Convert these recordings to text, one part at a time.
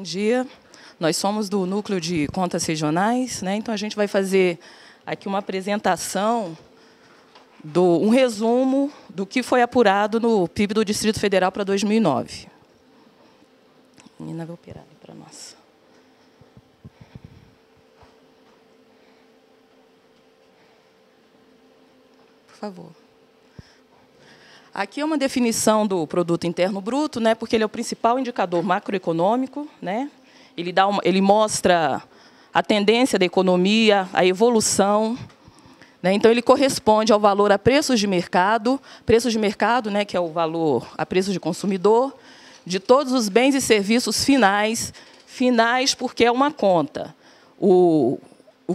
Bom dia. Nós somos do Núcleo de Contas Regionais, né? Então, a gente vai fazer aqui uma apresentação, um resumo do que foi apurado no PIB do Distrito Federal para 2009. A menina vai operar aí para nós. Por favor. Aqui é uma definição do Produto Interno Bruto, né, porque ele é o principal indicador macroeconômico, né? Ele mostra a tendência da economia, a evolução, né? Então, ele corresponde ao valor a preços de mercado, né, que é o valor a preços de consumidor, de todos os bens e serviços finais porque é uma conta. O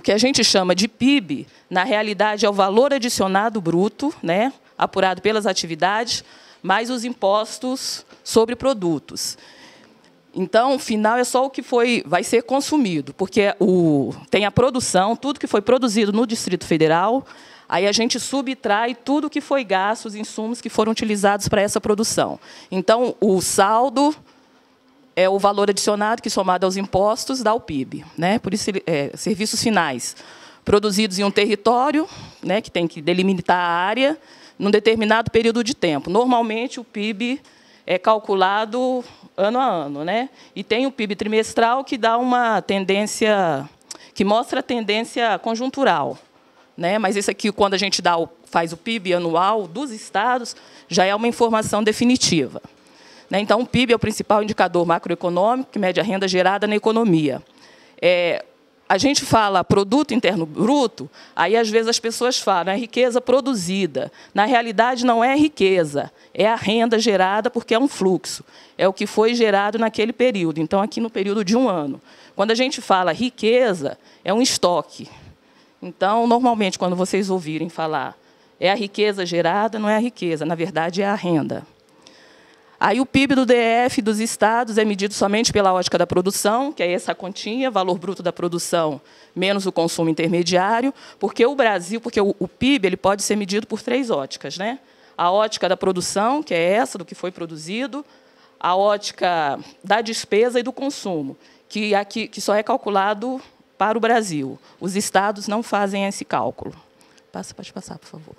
que a gente chama de PIB, na realidade, é o valor adicionado bruto, né, apurado pelas atividades, mais os impostos sobre produtos. Então, o final é só o que vai ser consumido, porque tem a produção, tudo que foi produzido no Distrito Federal, aí a gente subtrai tudo que foi gasto, os insumos que foram utilizados para essa produção. Então, o saldo é o valor adicionado, que, somado aos impostos, dá o PIB, né? Por isso, serviços finais produzidos em um território, né, que tem que delimitar a área, num determinado período de tempo. Normalmente, o PIB é calculado ano a ano, né? E tem o PIB trimestral, que dá uma tendência, que mostra a tendência conjuntural, né? Mas esse aqui, quando a gente faz o PIB anual dos estados, já é uma informação definitiva, né? Então, o PIB é o principal indicador macroeconômico que mede a renda gerada na economia. A gente fala Produto Interno Bruto, aí, às vezes, as pessoas falam é riqueza produzida. Na realidade, não é riqueza, é a renda gerada, porque é um fluxo. É o que foi gerado naquele período. Então, aqui no período de um ano. Quando a gente fala riqueza, é um estoque. Então, normalmente, quando vocês ouvirem falar é a riqueza gerada, não é a riqueza, na verdade, é a renda. Aí, o PIB do DF dos estados é medido somente pela ótica da produção, que é essa continha, valor bruto da produção menos o consumo intermediário, porque o PIB ele pode ser medido por 3 óticas, né? A ótica da produção, que é essa, do que foi produzido, a ótica da despesa e do consumo, que só é calculado para o Brasil. Os estados não fazem esse cálculo. Pode passar, por favor.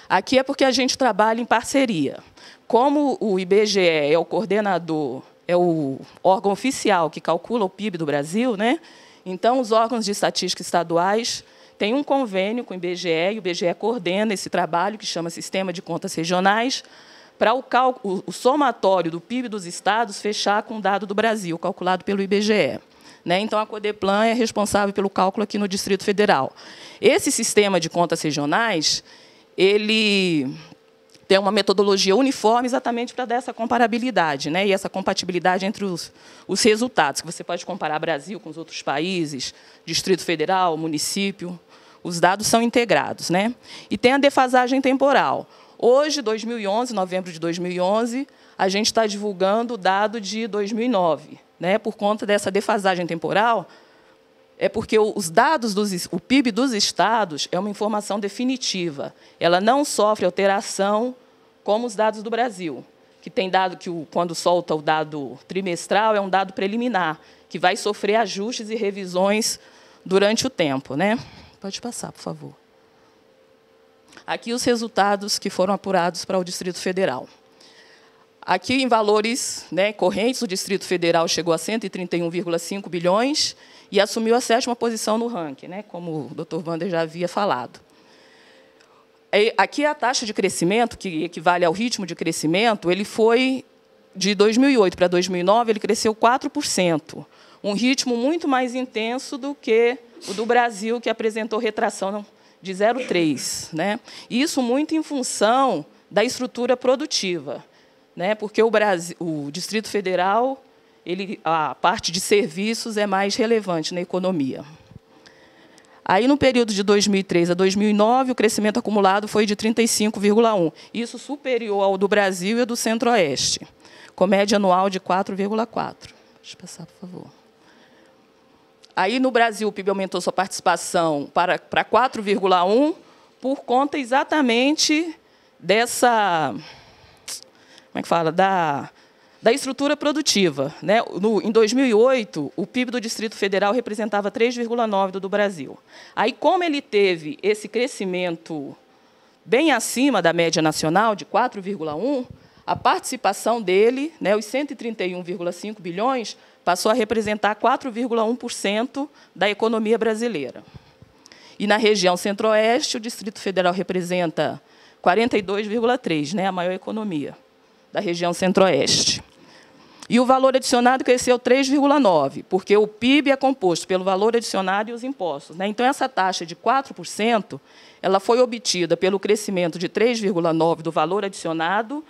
Aqui é porque a gente trabalha em parceria. Como o IBGE é o coordenador, é o órgão oficial que calcula o PIB do Brasil, né? Então, os órgãos de estatística estaduais têm um convênio com o IBGE, e o IBGE coordena esse trabalho, que chama Sistema de Contas Regionais, para o somatório do PIB dos estados fechar com o dado do Brasil, calculado pelo IBGE. Né? Então, a Codeplan é responsável pelo cálculo aqui no Distrito Federal. Esse sistema de contas regionais, ele tem uma metodologia uniforme exatamente para dar essa comparabilidade, né? E essa compatibilidade entre os resultados, que você pode comparar Brasil com os outros países, Distrito Federal, município, os dados são integrados, né? E tem a defasagem temporal. Hoje, 2011, novembro de 2011, a gente está divulgando o dado de 2009, né? Por conta dessa defasagem temporal, é porque os dados o PIB dos estados é uma informação definitiva. Ela não sofre alteração como os dados do Brasil, que tem dado que, quando solta o dado trimestral, é um dado preliminar, que vai sofrer ajustes e revisões durante o tempo, né? Pode passar, por favor. Aqui os resultados que foram apurados para o Distrito Federal. Aqui, em valores, né, correntes, o Distrito Federal chegou a 131,5 bilhões, e assumiu a 7ª posição no ranking, né, como o Dr. Wander já havia falado. Aqui a taxa de crescimento, que equivale ao ritmo de crescimento, ele foi, de 2008 para 2009, ele cresceu 4%, um ritmo muito mais intenso do que o do Brasil, que apresentou retração de 0,3%. Né? Isso muito em função da estrutura produtiva, né, porque o Distrito Federal, a parte de serviços é mais relevante na economia. Aí, no período de 2003 a 2009, o crescimento acumulado foi de 35,1%. Isso superior ao do Brasil e ao do Centro-Oeste, com média anual de 4,4%. Deixa eu passar, por favor. Aí, no Brasil, o PIB aumentou sua participação para 4,1%, por conta exatamente dessa... Como é que fala? Da estrutura produtiva, né? Em 2008, o PIB do Distrito Federal representava 3,9% do Brasil. Aí, como ele teve esse crescimento bem acima da média nacional, de 4,1%, a participação dele, né, os 131,5 bilhões, passou a representar 4,1% da economia brasileira. E, na região centro-oeste, o Distrito Federal representa 42,3%, né, a maior economia da região centro-oeste. E o valor adicionado cresceu 3,9%, porque o PIB é composto pelo valor adicionado e os impostos, né? Então, essa taxa de 4%, ela foi obtida pelo crescimento de 3,9% do valor adicionado,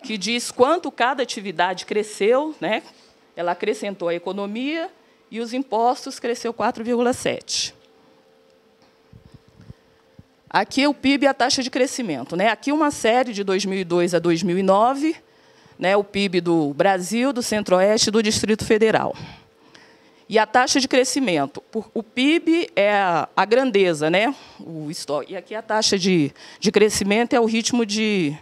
que diz quanto cada atividade cresceu, né? Ela acrescentou a economia, e os impostos cresceu 4,7%. Aqui o PIB e a taxa de crescimento, né? Aqui uma série de 2002 a 2009, né, o PIB do Brasil, do Centro-Oeste e do Distrito Federal. E a taxa de crescimento. O PIB é a grandeza, né? E aqui a taxa de crescimento é o ritmo de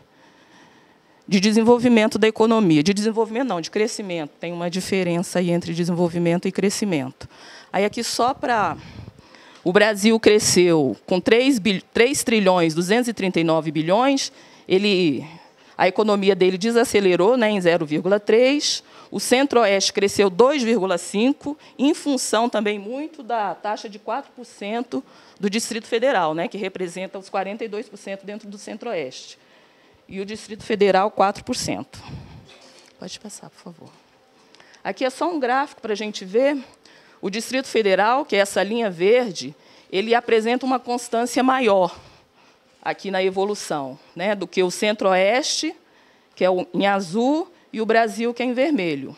desenvolvimento da economia. De desenvolvimento, não, de crescimento. Tem uma diferença aí entre desenvolvimento e crescimento. Aí, aqui, só para... O Brasil cresceu com 3 trilhões 239 bilhões, a economia dele desacelerou, né, em 0,3%. O Centro-Oeste cresceu 2,5%, em função também muito da taxa de 4% do Distrito Federal, né, que representa os 42% dentro do Centro-Oeste. E o Distrito Federal, 4%. Pode passar, por favor. Aqui é só um gráfico para a gente ver. O Distrito Federal, que é essa linha verde, ele apresenta uma constância maior aqui na evolução, né, do que o Centro-Oeste, que é em azul, e o Brasil, que é em vermelho.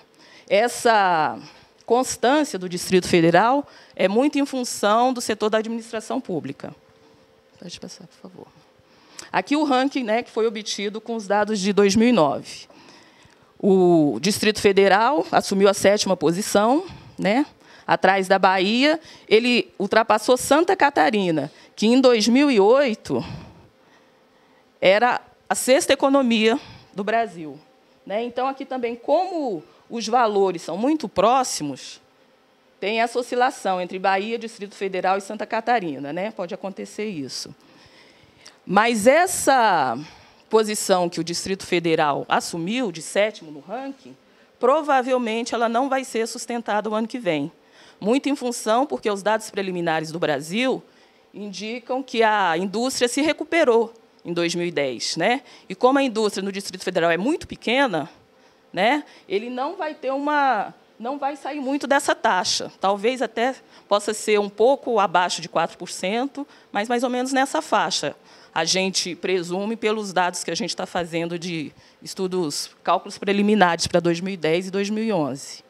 Essa constância do Distrito Federal é muito em função do setor da administração pública. Pode passar, por favor. Aqui o ranking, né, que foi obtido com os dados de 2009. O Distrito Federal assumiu a 7ª posição, né, atrás da Bahia. Ele ultrapassou Santa Catarina, que, em 2008, era a 6ª economia do Brasil, né? Então, aqui também, como os valores são muito próximos, tem essa oscilação entre Bahia, Distrito Federal e Santa Catarina, né? Pode acontecer isso. Mas essa posição que o Distrito Federal assumiu, de 7º no ranking, provavelmente ela não vai ser sustentada o ano que vem. Muito em função, porque os dados preliminares do Brasil indicam que a indústria se recuperou em 2010, né? E como a indústria no Distrito Federal é muito pequena, né, ele não vai sair muito dessa taxa. Talvez até possa ser um pouco abaixo de 4%, mas mais ou menos nessa faixa. A gente presume pelos dados que a gente está fazendo de estudos, cálculos preliminares para 2010 e 2011.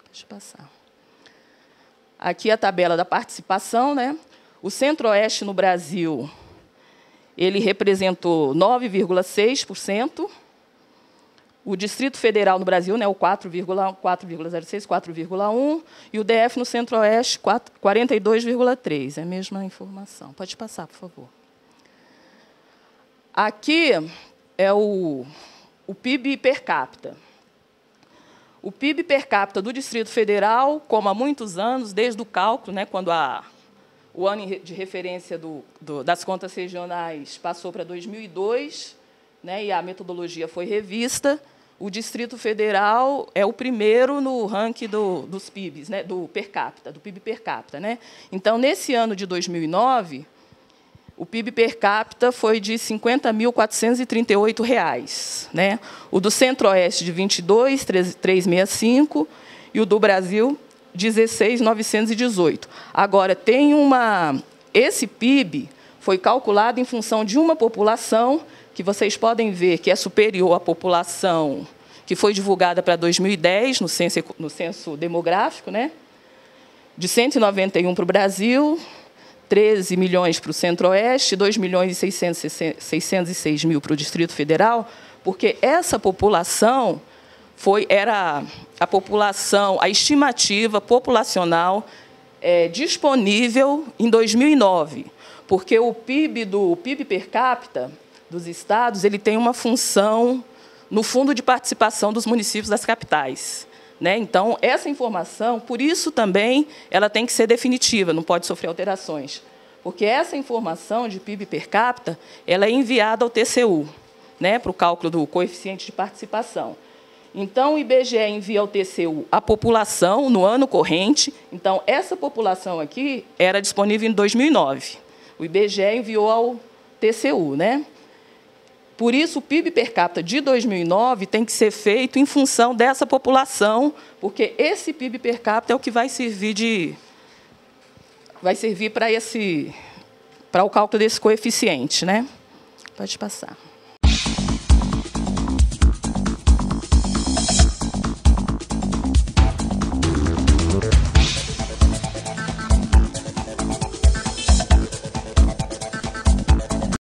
Deixa eu passar. Aqui a tabela da participação, né? O Centro-Oeste no Brasil, ele representou 9,6%. O Distrito Federal no Brasil, né, o 4,06%, 4,1%, e o DF no Centro-Oeste, 42,3%. É a mesma informação. Pode passar, por favor. Aqui é o PIB per capita. O PIB per capita do Distrito Federal, como há muitos anos, desde o cálculo, né, quando o ano de referência das contas regionais passou para 2002, né, e a metodologia foi revista, o Distrito Federal é o primeiro no ranking dos PIBs, né, do PIB per capita. Né? Então, nesse ano de 2009, o PIB per capita foi de R$ 50.438, né? O do Centro-Oeste, de 22.365, e o do Brasil, 16.918. Agora, tem esse PIB foi calculado em função de uma população que vocês podem ver que é superior à população que foi divulgada para 2010, no censo demográfico, né? De 191 para o Brasil, 13 milhões para o Centro-Oeste, 2.606.000 para o Distrito Federal, porque essa população era a população, a estimativa populacional disponível em 2009, porque o PIB per capita dos estados ele tem uma função no Fundo de Participação dos Municípios das Capitais. Né? Então, essa informação, por isso também, ela tem que ser definitiva, não pode sofrer alterações. Porque essa informação de PIB per capita, ela é enviada ao TCU, né, para o cálculo do coeficiente de participação. Então, o IBGE envia ao TCU a população no ano corrente. Então, essa população aqui era disponível em 2009. O IBGE enviou ao TCU. Né? Por isso, o PIB per capita de 2009 tem que ser feito em função dessa população, porque esse PIB per capita é o que vai servir para o cálculo desse coeficiente. Né? Pode passar.